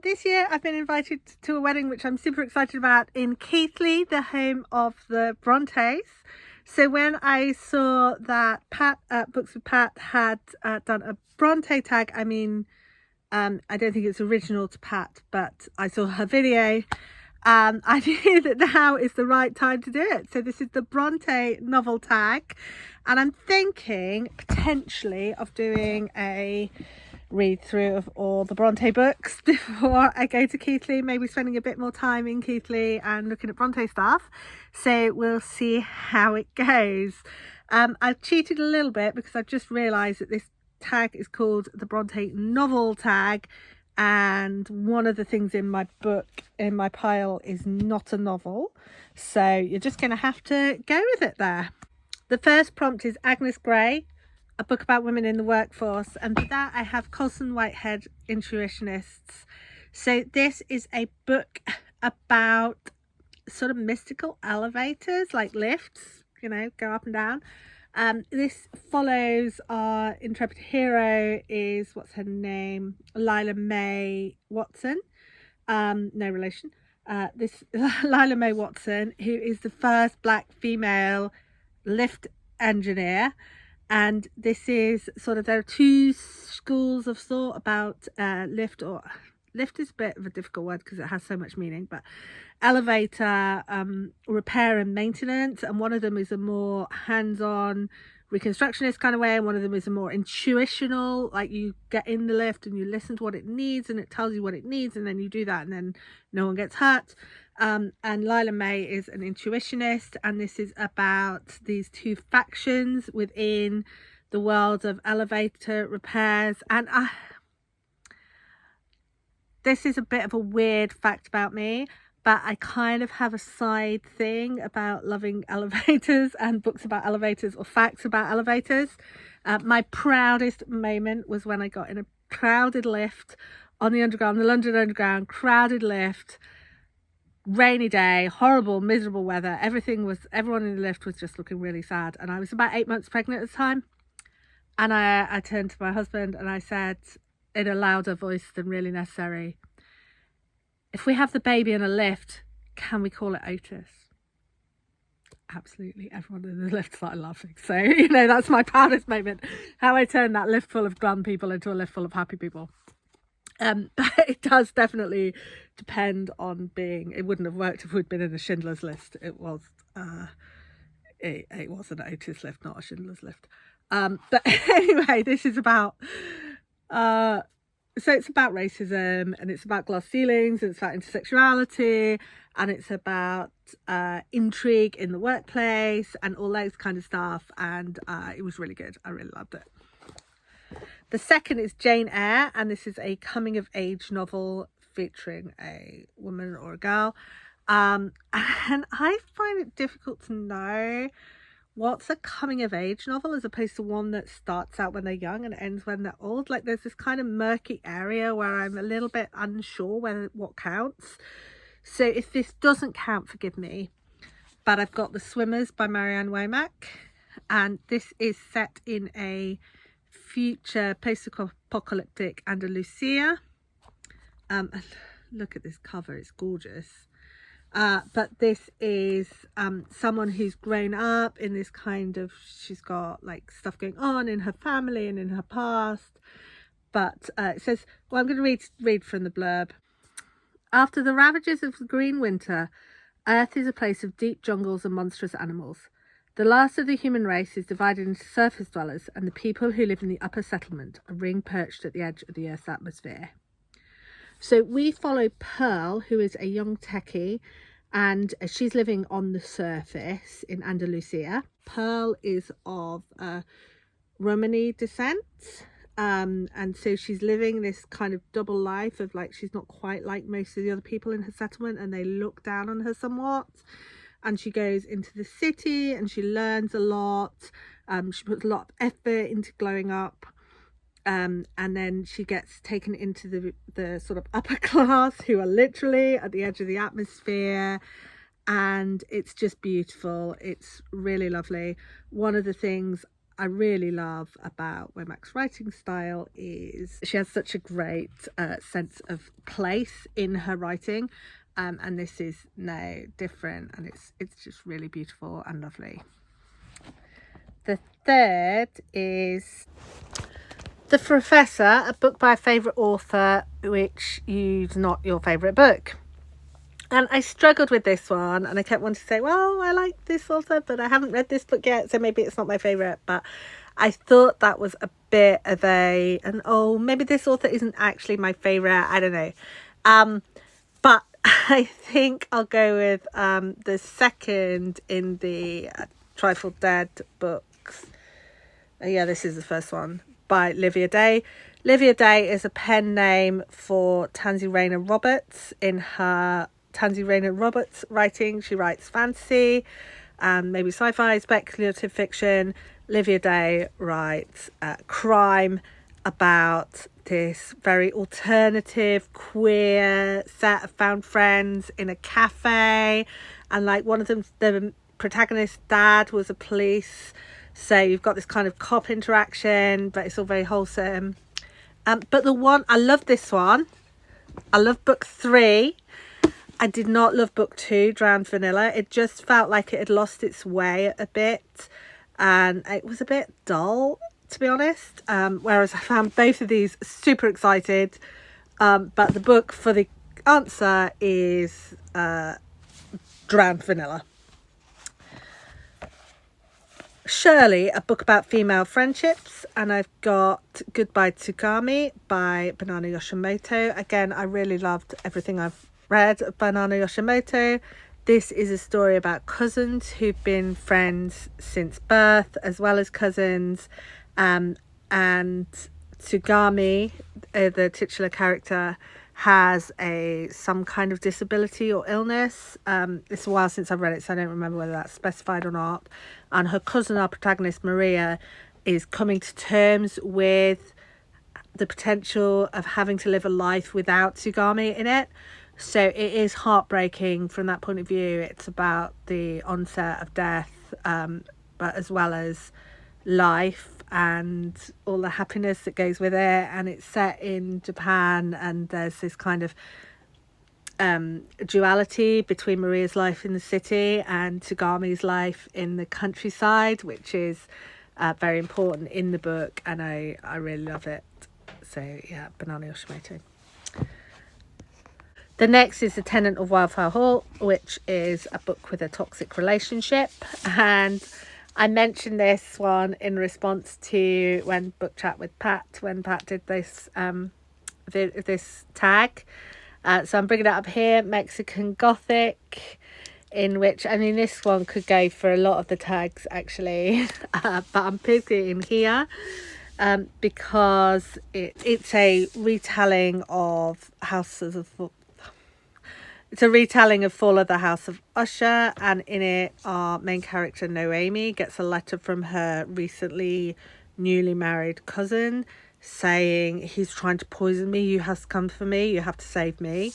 This year I've been invited to a wedding which I'm super excited about in Keighley, the home of the Brontes. So when I saw that Pat at Books with Pat had done a Bronte tag, I don't think it's original to Pat, but I saw her video. I knew that now is the right time to do it. So this is the Bronte novel tag, and I'm thinking potentially of doing a read through of all the Bronte books before I go to Keighley, maybe spending a bit more time in Keighley and looking at Bronte stuff. So we'll see how it goes. I've cheated a little bit because I've just realised that this tag is called the Bronte novel tag, and one of the things in my book in my pile is not a novel, so you're just going to have to go with it there. The first prompt is Agnes Grey, a book about women in the workforce, and for that I have Colson Whitehead, Intuitionists. So this is a book about sort of mystical elevators, like lifts, go up and down. This follows our intrepid hero is, what's her name? Lila May Watson. No relation. This Lila May Watson, who is the first black female lift engineer. And this is sort of, there are two schools of thought about lift, or lift is a bit of a difficult word because it has so much meaning, but elevator repair and maintenance, and one of them is a more hands-on reconstructionist kind of way, and one of them is a more intuitional, like you get in the lift and you listen to what it needs and it tells you what it needs, and then you do that and then no one gets hurt. And Lila May is an intuitionist, and this is about these two factions within the world of elevator repairs. And this is a bit of a weird fact about me, but I kind of have a side thing about loving elevators and books about elevators or facts about elevators. My proudest moment was when I got in a crowded lift on the Underground, the London Underground, crowded lift, rainy day, horrible, miserable weather. Everyone in the lift was just looking really sad. And I was about 8 months pregnant at the time. And I turned to my husband and I said in a louder voice than really necessary, if we have the baby in a lift, can we call it Otis? Absolutely. Everyone in the lift started laughing. So, that's my proudest moment, how I turned that lift full of glum people into a lift full of happy people. But it does definitely depend on it wouldn't have worked if we'd been in a Schindler's List. It was it was an Otis lift, not a Schindler's List. But anyway, this is about so it's about racism, and it's about glass ceilings, and it's about intersectionality, and it's about intrigue in the workplace and all those kind of stuff. And it was really good. I really loved it. The second is Jane Eyre, and this is a coming of age novel featuring a woman or a girl. And I find it difficult to know what's a coming of age novel as opposed to one that starts out when they're young and ends when they're old. Like, there's this kind of murky area where I'm a little bit unsure what counts. So if this doesn't count, forgive me. But I've got The Swimmers by Marianne Womack, and this is set in a future post-apocalyptic Andalusia. Look at this cover, it's gorgeous. But this is someone who's grown up in this kind of, she's got like stuff going on in her family and in her past. But it says, well, I'm going to read from the blurb. After the ravages of the Green Winter, Earth is a place of deep jungles and monstrous animals. The last of the human race is divided into surface dwellers and the people who live in the upper settlement, a ring perched at the edge of the Earth's atmosphere. So we follow Pearl, who is a young techie, and she's living on the surface in Andalusia. Pearl is of Romani descent, and so she's living this kind of double life of, like, she's not quite like most of the other people in her settlement, and they look down on her somewhat. And she goes into the city and she learns a lot. She puts a lot of effort into glowing up. And then she gets taken into the sort of upper class, who are literally at the edge of the atmosphere. And it's just beautiful. It's really lovely. One of the things I really love about Womack's writing style is she has such a great sense of place in her writing, and this is no different, and it's just really beautiful and lovely. The third is The Professor, a book by a favourite author which is not your favourite book. And I struggled with this one, and I kept wanting to say, well, I like this author, but I haven't read this book yet, so maybe it's not my favourite. But I thought that was a bit of maybe this author isn't actually my favourite. I don't know. But I think I'll go with the second in the Trifle Dead books. This is the first one, by Livia Day. Livia Day is a pen name for Tansy Rayner Roberts. In her Tansy Rayner Roberts writing, she writes fantasy and maybe sci-fi, speculative fiction. Livia Day writes crime about this very alternative, queer set of found friends in a cafe, and like one of them, the protagonist's dad was a police, so you've got this kind of cop interaction, but it's all very wholesome. But the one I love, this one, I love book 3. I did not love book 2, Drowned Vanilla. It just felt like it had lost its way a bit, and it was a bit dull, to be honest. Whereas I found both of these super excited. But the book for the answer is Drowned Vanilla. Shirley, a book about female friendships, and I've got Goodbye Tsugami by Banana Yoshimoto. Again, I really loved everything I've read of Banana Yoshimoto. This is a story about cousins who've been friends since birth, as well as cousins, and Tsugami, the titular character, has some kind of disability or illness. It's a while since I've read it, so I don't remember whether that's specified or not. And her cousin, our protagonist Maria, is coming to terms with the potential of having to live a life without Tsugami in it. So it is heartbreaking from that point of view. It's about the onset of death, but as well as life and all the happiness that goes with it. And it's set in Japan, and there's this kind of duality between Maria's life in the city and Tsugami's life in the countryside, which is very important in the book, and I really love it. So yeah, Banana Yoshimoto. The next is The Tenant of Wildflower Hall, which is a book with a toxic relationship, and I mentioned this one in response to when Book Chat with Pat, when Pat did this this tag. So I'm bringing it up here, Mexican Gothic, in which, I mean, this one could go for a lot of the tags actually, but I'm picking it in here because it's a retelling of It's a retelling of Fall of the House of Usher, and in it, our main character Noemi gets a letter from her recently newly married cousin saying, he's trying to poison me, you have to come for me, you have to save me.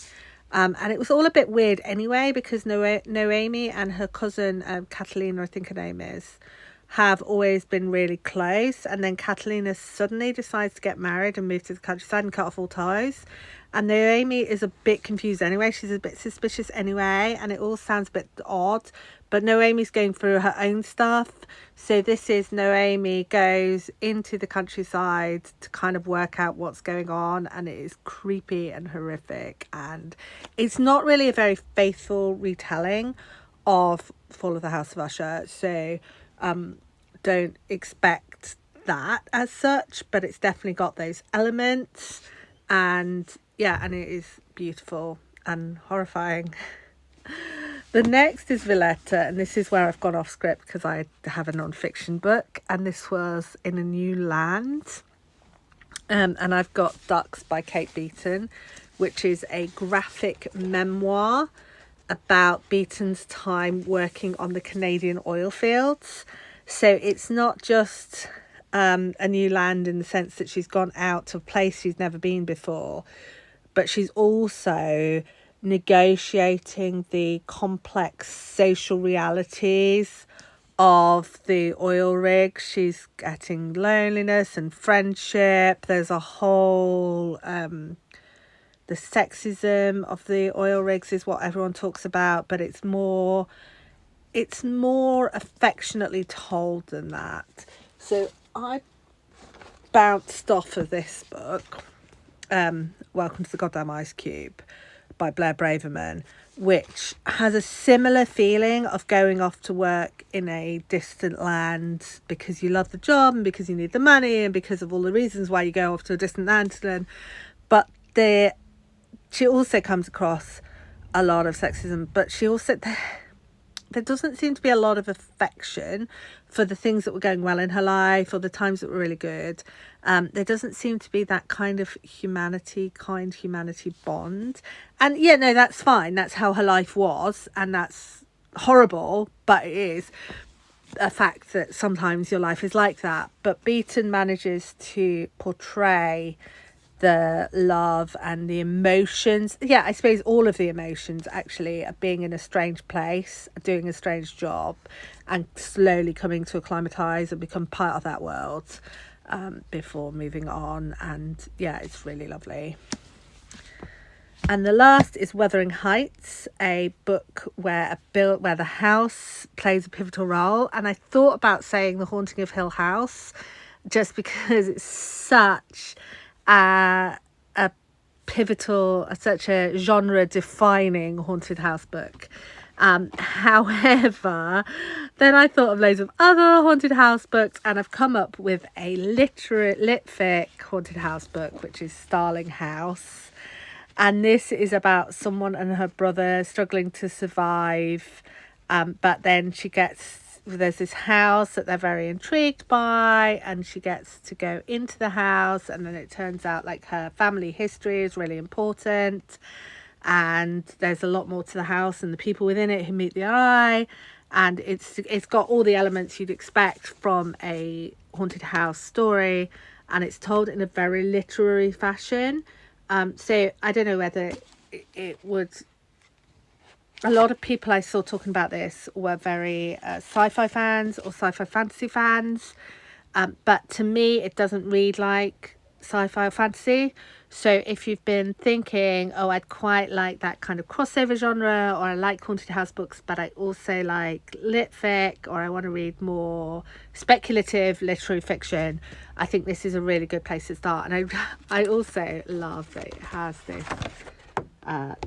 And it was all a bit weird anyway, because Noemi and her cousin Catalina, I think her name is, have always been really close, and then Catalina suddenly decides to get married and move to the countryside and cut off all ties. And Noemi is a bit confused anyway. She's a bit suspicious anyway, and it all sounds a bit odd. But Noemi's going through her own stuff. So this is Noemi goes into the countryside to kind of work out what's going on, and it is creepy and horrific. And it's not really a very faithful retelling of Fall of the House of Usher. So don't expect that as such, but it's definitely got those elements. And yeah, and it is beautiful and horrifying. The next is Villetta, and this is where I've gone off script because I have a non-fiction book, and this was In a New Land. And I've got Ducks by Kate Beaton, which is a graphic memoir about Beaton's time working on the Canadian oil fields. So it's not just a new land in the sense that she's gone out to a place she's never been before, but she's also negotiating the complex social realities of the oil rig. She's getting loneliness and friendship. There's a whole the sexism of the oil rigs is what everyone talks about, but it's more affectionately told than that. So I bounced off of this book, Welcome to the Goddamn Ice Cube by Blair Braverman, which has a similar feeling of going off to work in a distant land because you love the job and because you need the money and because of all the reasons why you go off to a distant land to learn. But she also comes across a lot of sexism, but she also... There doesn't seem to be a lot of affection for the things that were going well in her life or the times that were really good. There doesn't seem to be that kind of humanity bond. And yeah, no, that's fine. That's how her life was. And that's horrible, but it is a fact that sometimes your life is like that. But Beaton manages to portray the love and the emotions, I suppose all of the emotions actually, of being in a strange place, doing a strange job, and slowly coming to acclimatise and become part of that world before moving on. And yeah, it's really lovely. And the last is Wuthering Heights, a book where the house plays a pivotal role. And I thought about saying The Haunting of Hill House just because it's such a pivotal, such a genre defining haunted house book. However, then I thought of loads of other haunted house books, and I've come up with a lit fic haunted house book, which is Starling House. And this is about someone and her brother struggling to survive, but then there's this house that they're very intrigued by, and she gets to go into the house, and then it turns out like her family history is really important, and there's a lot more to the house and the people within it who meet the eye, and it's got all the elements you'd expect from a haunted house story, and it's told in a very literary fashion. So I don't know whether it would... A lot of people I saw talking about this were very sci-fi fans or sci-fi fantasy fans. But to me, it doesn't read like sci-fi or fantasy. So if you've been thinking, oh, I'd quite like that kind of crossover genre, or I like haunted house books, but I also like lit fic, or I want to read more speculative literary fiction, I think this is a really good place to start. And I also love that it has this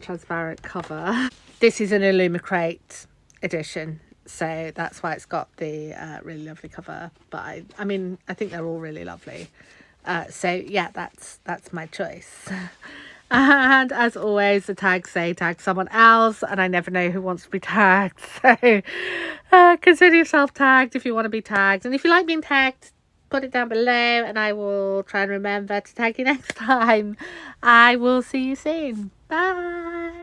transparent cover. This is an Illumicrate edition, so that's why it's got the really lovely cover. But I mean, I think they're all really lovely. So yeah, that's my choice. And as always, the tags say tag someone else, and I never know who wants to be tagged. So consider yourself tagged if you want to be tagged, and if you like being tagged, put it down below, and I will try and remember to tag you next time. I will see you soon. Bye.